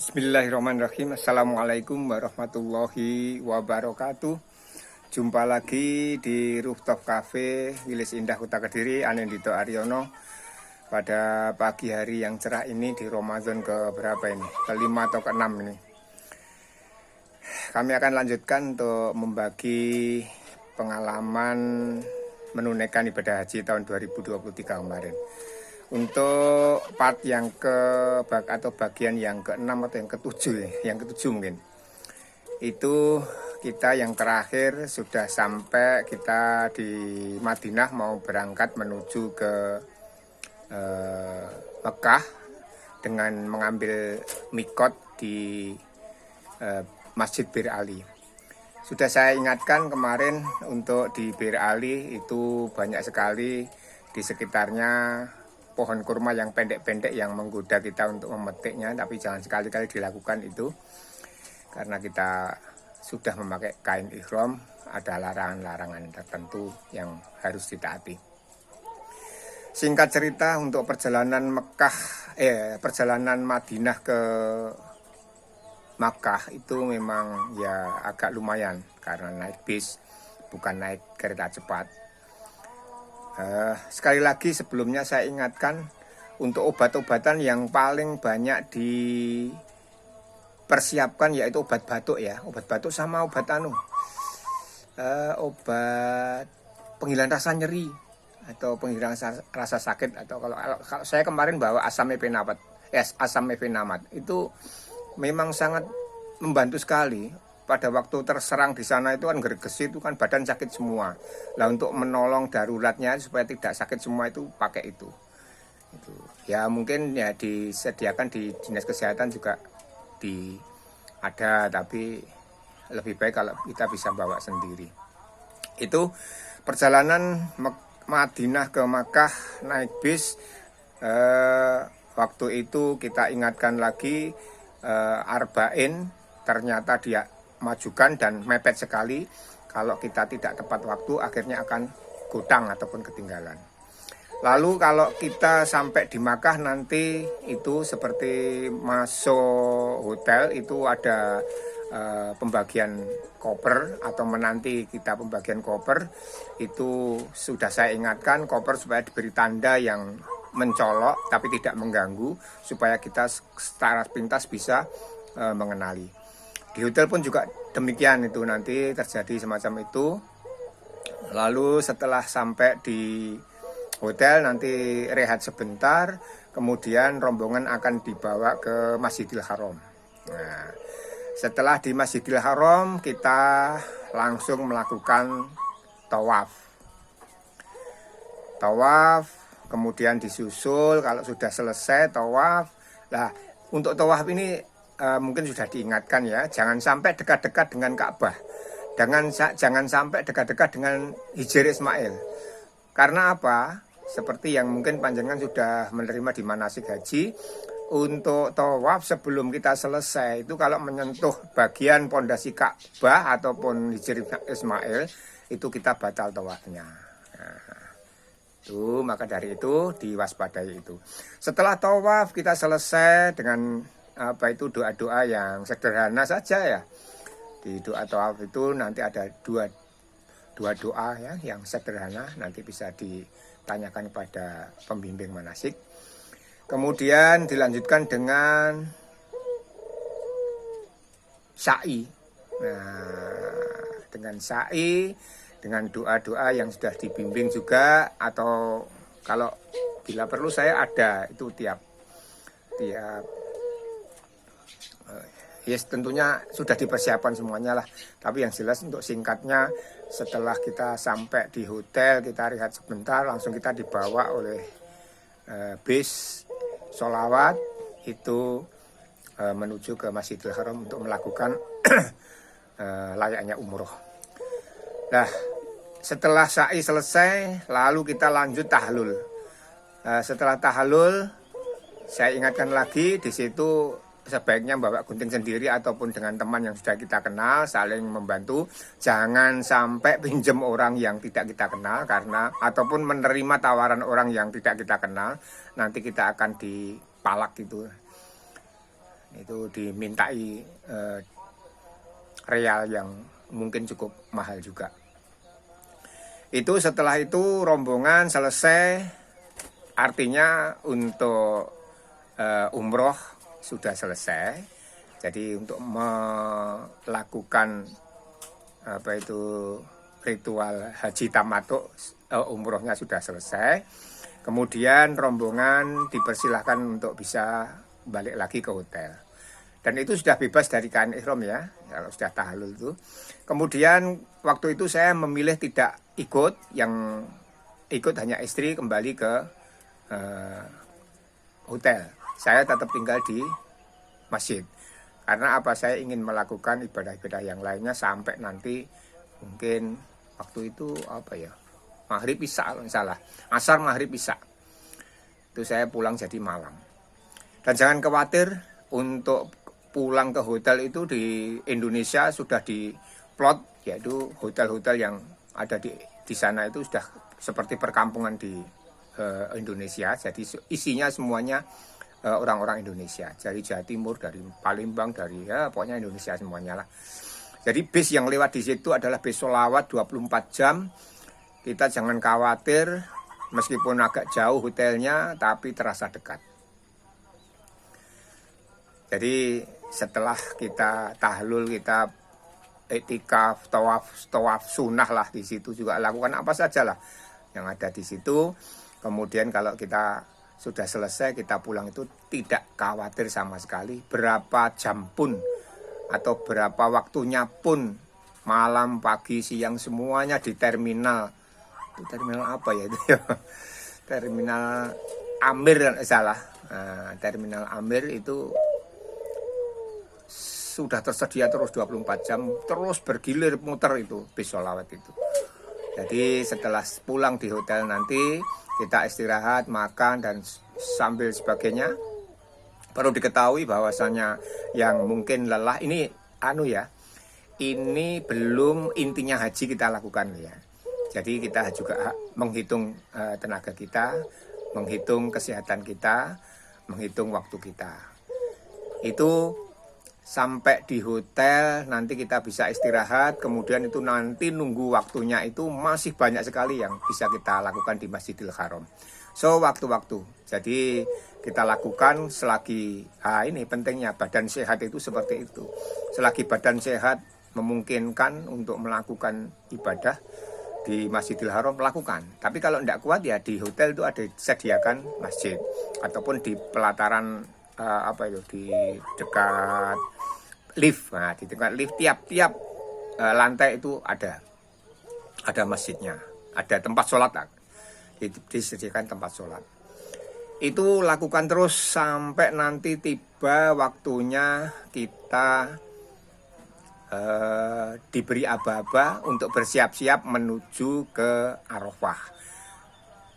Bismillahirrahmanirrahim. Assalamualaikum warahmatullahi wabarakatuh. Jumpa lagi di Rooftop Cafe Wilis Indah Kota Kediri, Anindito Aryono. Pada pagi hari yang cerah ini di Ramadan ke berapa ini? Kelima atau keenam ini. Kami akan lanjutkan untuk membagi pengalaman menunaikan ibadah haji tahun 2023 kemarin. Untuk part yang atau bagian yang ke-6 atau yang ketujuh mungkin, itu kita yang terakhir sudah sampai kita di Madinah, mau berangkat menuju ke Mekah dengan mengambil mikot di Masjid Bir Ali. Sudah saya ingatkan kemarin, untuk di Bir Ali itu banyak sekali di sekitarnya pohon kurma yang pendek-pendek yang menggoda kita untuk memetiknya, tapi jangan sekali-kali dilakukan itu karena kita sudah memakai kain ihram, ada larangan-larangan tertentu yang harus ditaati. Singkat cerita, untuk perjalanan Madinah ke Makkah itu memang ya agak lumayan karena naik bis, bukan naik kereta cepat. Sekali lagi sebelumnya saya ingatkan, untuk obat-obatan yang paling banyak dipersiapkan yaitu obat batuk ya, obat batuk sama obat obat penghilang rasa nyeri atau penghilang rasa sakit, atau kalau saya kemarin bawa asam mefenamat itu memang sangat membantu sekali. Pada waktu terserang di sana itu kan gergesit, itu kan badan sakit semua. Lah untuk menolong daruratnya supaya tidak sakit semua itu pakai itu. Ya mungkin ya disediakan di dinas kesehatan juga ada, tapi lebih baik kalau kita bisa bawa sendiri. Itu perjalanan Madinah ke Makkah naik bis. Waktu itu kita ingatkan lagi, Arba'in ternyata dia majukan dan mepet sekali. Kalau kita tidak tepat waktu, akhirnya akan gutang ataupun ketinggalan. Lalu kalau kita sampai di Makkah nanti itu seperti masuk hotel itu ada pembagian koper atau menanti kita pembagian koper. Itu sudah saya ingatkan, koper supaya diberi tanda yang mencolok tapi tidak mengganggu, supaya kita secara pintas bisa mengenali. Di hotel pun juga demikian, itu nanti terjadi semacam itu. Lalu setelah sampai di hotel nanti rehat sebentar, kemudian rombongan akan dibawa ke Masjidil Haram. Nah, setelah di Masjidil Haram kita langsung melakukan tawaf, kemudian disusul kalau sudah selesai tawaf. Nah, untuk tawaf ini mungkin sudah diingatkan ya, jangan sampai dekat-dekat dengan Ka'bah, jangan sampai dekat-dekat dengan Hijr Ismail. Karena apa? Seperti yang mungkin panjenengan sudah menerima di manasik haji, untuk tawaf sebelum kita selesai itu kalau menyentuh bagian pondasi Ka'bah ataupun Hijr Ismail itu kita batal tawafnya. Maka dari itu diwaspadai itu. Setelah tawaf kita selesai dengan doa-doa yang sederhana saja ya. Di doa tawaf itu nanti ada dua doa ya yang sederhana, nanti bisa ditanyakan kepada pembimbing manasik. Kemudian dilanjutkan dengan sa'i. Nah, dengan sa'i, dengan doa-doa yang sudah dibimbing juga, atau kalau bila perlu saya ada itu tiap tentunya sudah dipersiapkan semuanya lah. Tapi yang jelas untuk singkatnya, setelah kita sampai di hotel, kita rehat sebentar, langsung kita dibawa oleh bis sholawat itu menuju ke Masjidil Haram untuk melakukan layaknya umroh. Nah, setelah sa'i selesai, lalu kita lanjut tahlul. Setelah tahlul, saya ingatkan lagi, di situ sebaiknya bawa gunting sendiri ataupun dengan teman yang sudah kita kenal, saling membantu. Jangan sampai pinjam orang yang tidak kita kenal, karena ataupun menerima tawaran orang yang tidak kita kenal, nanti kita akan dipalak gitu. Itu dimintai real yang mungkin cukup mahal juga. Itu setelah itu rombongan selesai, artinya untuk umroh sudah selesai. Jadi untuk melakukan apa itu ritual haji tamattu, umrohnya sudah selesai. Kemudian rombongan dipersilahkan untuk bisa balik lagi ke hotel. Dan itu sudah bebas dari kain ihram ya, kalau sudah tahallul itu. Kemudian waktu itu saya memilih tidak ikut, yang ikut hanya istri kembali ke hotel. Saya tetap tinggal di masjid. Karena apa, saya ingin melakukan ibadah-ibadah yang lainnya sampai nanti mungkin waktu itu apa ya, maghrib isya kalau salah, asar maghrib isya. Itu saya pulang jadi malam. Dan jangan khawatir, untuk pulang ke hotel itu di Indonesia sudah diplot, yaitu hotel-hotel yang ada di sana itu sudah seperti perkampungan di Indonesia. Jadi isinya semuanya orang-orang Indonesia, dari Jawa Timur, dari Palembang, dari ya pokoknya Indonesia semuanya lah. Jadi bis yang lewat di situ adalah bis sholawat 24 jam. Kita jangan khawatir, meskipun agak jauh hotelnya, tapi terasa dekat. Jadi setelah kita tahlul, kita iktikaf, tawaf sunnah lah di situ juga, lakukan apa saja lah yang ada di situ. Kemudian kalau kita sudah selesai, kita pulang itu tidak khawatir sama sekali. Berapa jam pun atau berapa waktunya pun, malam, pagi, siang, semuanya di terminal. Itu terminal apa ya itu ya? Terminal Amir salah. Nah, terminal Amir itu sudah tersedia terus 24 jam, terus bergilir muter itu bis sholawat itu. Jadi setelah pulang di hotel nanti kita istirahat, makan dan sambil sebagainya. Perlu diketahui bahwasanya yang mungkin lelah ini ini belum intinya haji kita lakukan ya. Jadi kita juga menghitung tenaga kita, menghitung kesehatan kita, menghitung waktu kita. Itu sampai di hotel nanti kita bisa istirahat, kemudian itu nanti nunggu waktunya itu masih banyak sekali yang bisa kita lakukan di Masjidil Haram. So waktu-waktu, jadi kita lakukan selagi, ini pentingnya badan sehat itu seperti itu. Selagi badan sehat memungkinkan untuk melakukan ibadah di Masjidil Haram, lakukan. Tapi kalau tidak kuat ya di hotel itu ada disediakan masjid, ataupun di pelataran di dekat lift. Nah, di dekat lift tiap lantai itu ada masjidnya, ada tempat sholat, disediakan tempat sholat. Itu lakukan terus sampai nanti tiba waktunya kita diberi aba-aba untuk bersiap-siap menuju ke Arafah.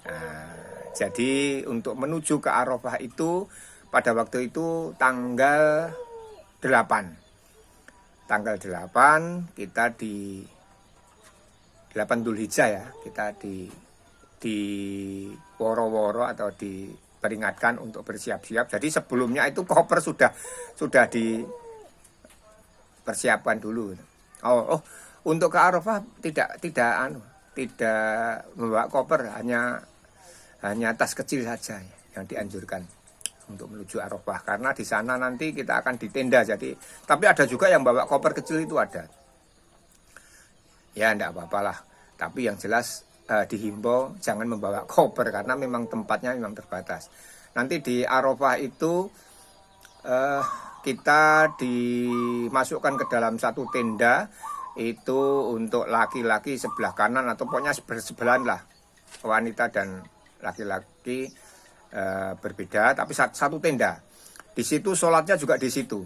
Nah, jadi untuk menuju ke Arafah itu pada waktu itu tanggal 8. Tanggal 8 kita di 8 Dzulhijjah ya, kita di woro-woro atau diperingatkan untuk bersiap-siap. Jadi sebelumnya itu koper sudah dipersiapkan dulu. Untuk ke Arafah tidak membawa koper, hanya tas kecil saja yang dianjurkan untuk menuju Arafah, karena di sana nanti kita akan di tenda. Jadi, tapi ada juga yang bawa koper kecil, itu ada. Ya, enggak apa-apa lah. Tapi yang jelas dihimbau jangan membawa koper karena memang tempatnya memang terbatas. Nanti di Arafah itu kita dimasukkan ke dalam satu tenda, itu untuk laki-laki sebelah kanan atau pokoknya sebelahan lah, wanita dan laki-laki berbeda, tapi satu tenda. Di situ sholatnya juga di situ.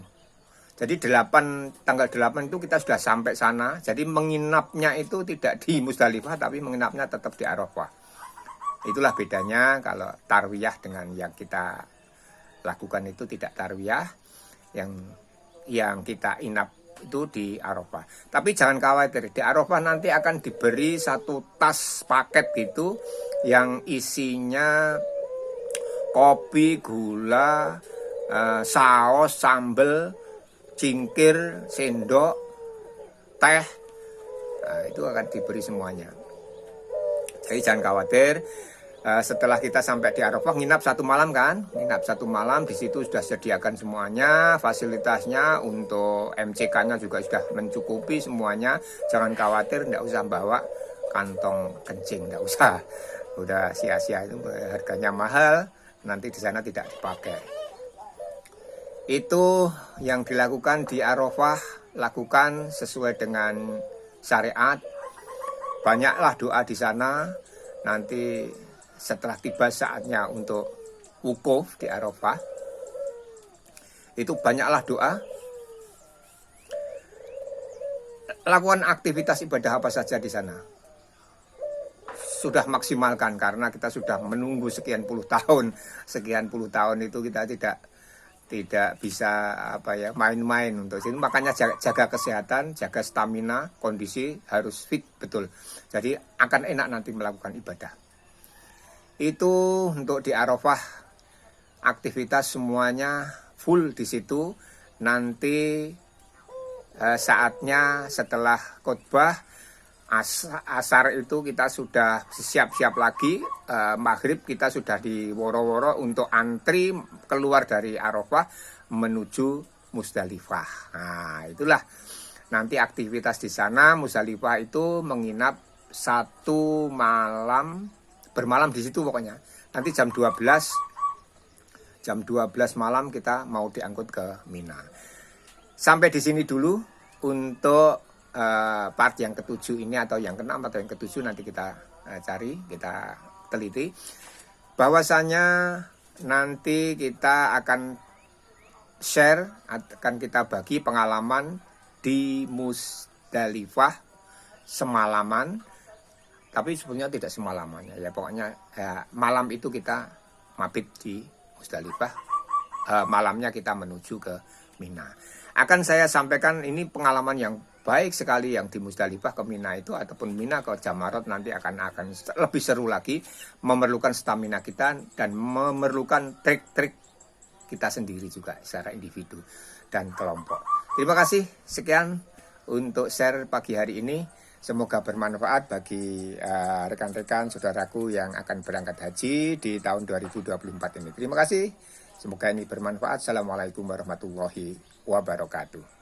Jadi tanggal 8 itu kita sudah sampai sana. Jadi menginapnya itu tidak di Musdalifah, tapi menginapnya tetap di Arafah. Itulah bedanya kalau tarwiyah dengan yang kita lakukan itu tidak tarwiyah. Yang kita inap itu di Arafah. Tapi jangan khawatir, di Arafah nanti akan diberi satu tas paket gitu yang isinya kopi, gula, saus, sambel, cingkir, sendok, teh, itu akan diberi semuanya. Jadi jangan khawatir. Setelah kita sampai di Arafah, nginap 1 malam kan, nginap 1 malam di situ sudah sediakan semuanya, fasilitasnya untuk MCK-nya juga sudah mencukupi semuanya. Jangan khawatir, tidak usah bawa kantong kencing, tidak usah. Udah sia-sia, itu harganya mahal, nanti di sana tidak dipakai. Itu yang dilakukan di Arafah, lakukan sesuai dengan syariat. Banyaklah doa di sana. Nanti setelah tiba saatnya untuk wukuf di Arafah, itu banyaklah doa. Lakukan aktivitas ibadah apa saja di sana. Sudah maksimalkan, karena kita sudah menunggu sekian puluh tahun. Sekian puluh tahun itu kita tidak bisa main-main untuk sini. Makanya jaga kesehatan, jaga stamina, kondisi harus fit betul. Jadi akan enak nanti melakukan ibadah. Itu untuk di Arafah, aktivitas semuanya full di situ. Nanti saatnya setelah khotbah asar itu kita sudah siap-siap lagi. Maghrib kita sudah di woro-woro untuk antri keluar dari Arafah menuju Musdalifah. Nah, itulah nanti aktivitas di sana. Musdalifah itu menginap 1 malam, bermalam di situ pokoknya. Nanti jam 12 malam kita mau diangkut ke Mina. Sampai di sini dulu untuk part yang ke-7 ini, atau yang ke-6 atau yang ke-7 nanti kita cari, kita teliti. Bahwasanya nanti kita akan share, akan kita bagi pengalaman di Musdalifah semalaman. Tapi sebenarnya tidak semalamannya ya, pokoknya malam itu kita mabit di Musdalifah, malamnya kita menuju ke Mina. Akan saya sampaikan ini pengalaman yang baik sekali yang di Musdalifah ke Mina itu, ataupun Mina ke Jamarat nanti akan lebih seru lagi, memerlukan stamina kita dan memerlukan trik-trik kita sendiri juga secara individu dan kelompok. Terima kasih, sekian untuk share pagi hari ini. Semoga bermanfaat bagi rekan-rekan saudaraku yang akan berangkat haji di tahun 2024 ini. Terima kasih. Semoga ini bermanfaat. Assalamualaikum warahmatullahi wabarakatuh.